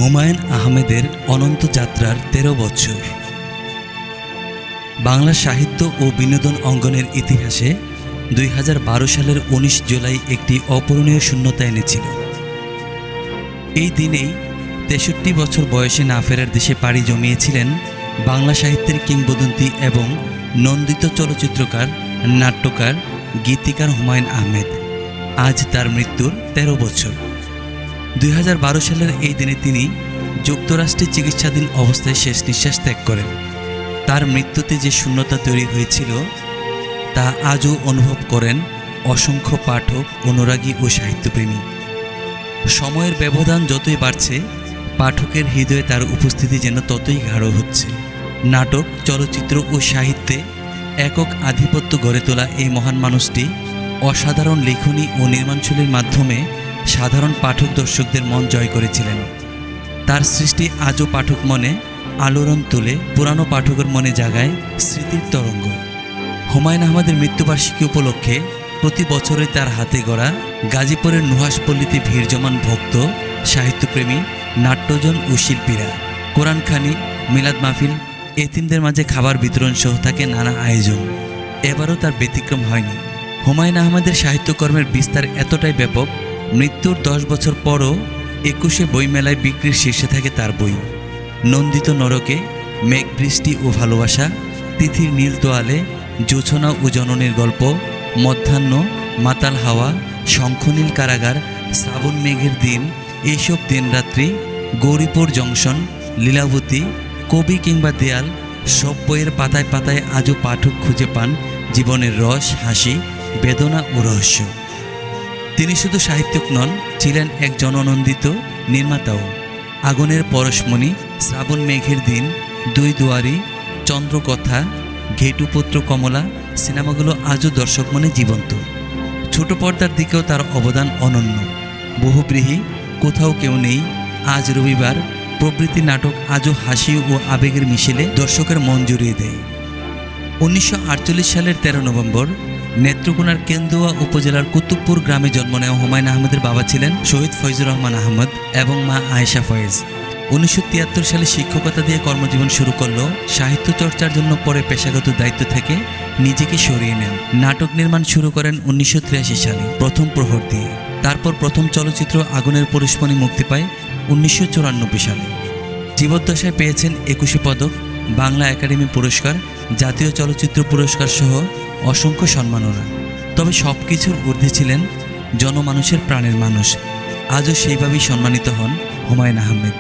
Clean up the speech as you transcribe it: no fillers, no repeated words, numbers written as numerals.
হুমায়ূন আহমেদের অনন্ত যাত্রার ১৩ বছর। বাংলা সাহিত্য ও বিনোদন অঙ্গনের ইতিহাসে ২০১২ সালের ১৯ জুলাই একটি অপূরণীয় শূন্যতা এনেছিল। এই দিনেই ৬৩ বছর বয়সে না ফেরার দেশে পাড়ি জমিয়েছিলেন বাংলা সাহিত্যের কিংবদন্তি এবং নন্দিত চলচ্চিত্রকার, নাট্যকার, গীতিকার হুমায়ূন আহমেদ। আজ তার মৃত্যুর ১৩ বছর। ২০১২ সালের এই দিনে তিনি যুক্তরাষ্ট্রে চিকিৎসাধীন অবস্থায় শেষ নিঃশ্বাস ত্যাগ করেন। তার মৃত্যুতে যে শূন্যতা তৈরি হয়েছিল তা আজও অনুভব করেন অসংখ্য পাঠক, অনুরাগী ও সাহিত্যপ্রেমী। সময়ের ব্যবধান যতই বাড়ছে, পাঠকের হৃদয়ে তার উপস্থিতি যেন ততই গাঢ় হচ্ছে। নাটক, চলচ্চিত্র ও সাহিত্যে একক আধিপত্য গড়ে তোলা এই মহান মানুষটি অসাধারণ লেখনী ও নির্মাণশৈলীর মাধ্যমে সাধারণ পাঠক দর্শকদের মন জয় করেছিলেন। তার সৃষ্টি আজও পাঠক মনে আলোড়ন তুলে, পুরানো পাঠকের মনে জাগায় স্মৃতির তরঙ্গ। হুমায়ূন আহমেদের মৃত্যুবার্ষিকী উপলক্ষে প্রতি বছরই তার হাতে গড়া গাজীপুরের নুহাশপল্লীতে ভিড় জমান ভক্ত, সাহিত্যপ্রেমী, নাট্যজন ও শিল্পীরা। কোরআনখানি, মিলাদ মাহফিল, এতিমদের মাঝে খাবার বিতরণ সহ থাকে নানা আয়োজন। এবারও তার ব্যতিক্রম হয়নি। হুমায়ূন আহমেদের সাহিত্যকর্মের বিস্তার এতটাই ব্যাপক, মৃত্যুর ১০ বছর পরও ২১শে বইমেলায় বিক্রির শীর্ষে থাকে তার বই। নন্দিত নরকে, মেঘ বৃষ্টি ও ভালোবাসা, তিথির নীল তোয়ালে, জোছনা ও জননীর গল্প, মধ্যাহ্ন, মাতাল হাওয়া, শঙ্খনীল কারাগার, শ্রাবণ মেঘের দিন, এইসব দিনরাত্রি, গৌরীপুর জংশন, লীলাবতী, কবি কিংবা দেয়াল, সব বইয়ের পাতায় পাতায় আজও পাঠক খুঁজে পান জীবনের রস, হাসি, বেদনা ও রহস্য। তিনি শুধু সাহিত্যিক নন, ছিলেন এক জননন্দিত নির্মাতাও। আগুনের পরশমণি, শ্রাবণ মেঘের দিন, দুই দুয়ারি, চন্দ্রকথা, ঘেটুপুত্র কমলা সিনেমাগুলো আজও দর্শক মনে জীবন্ত। ছোট পর্দার দিকেও তার অবদান অনন্য। বহুব্রীহি, কোথাও কেউ নেই, আজ রবিবার প্রভৃতি নাটক আজও হাসি ও আবেগের মিশেলে দর্শকের মন জুড়িয়ে দেয়। ১৯৪৮ সালের ১৩ নভেম্বর নেত্রকোনার কেন্দুয়া উপজেলার কুতুবপুর গ্রামে জন্ম নেওয়া হুমায়ূন আহমেদের বাবা ছিলেন শহীদ ফয়জুর রহমান আহমদ এবং মা আয়েশা ফয়েজ। ১৯৭৩ সালে শিক্ষকতা দিয়ে কর্মজীবন শুরু করলেও সাহিত্য চর্চার জন্য পরে পেশাগত দায়িত্ব থেকে নিজেকে সরিয়ে নেন। নাটক নির্মাণ শুরু করেন ১৯৮৩ সালে প্রথম প্রহর দিয়ে। তারপর প্রথম চলচ্চিত্র আগুনের পরশমণি মুক্তি পায় ১৯৯৪ সালে। জীবদ্দশায় পেয়েছেন ২১ পদক, বাংলা একাডেমি পুরস্কার, জাতীয় চলচ্চিত্র পুরস্কার সহ অসংখ্য সম্মাননা। তবে সব কিছুর ঊর্ধ্বে ছিলেন জনমানুষের প্রাণের মানুষ। আজও সেইভাবেই সম্মানিত হন হুমায়ূন আহমেদ।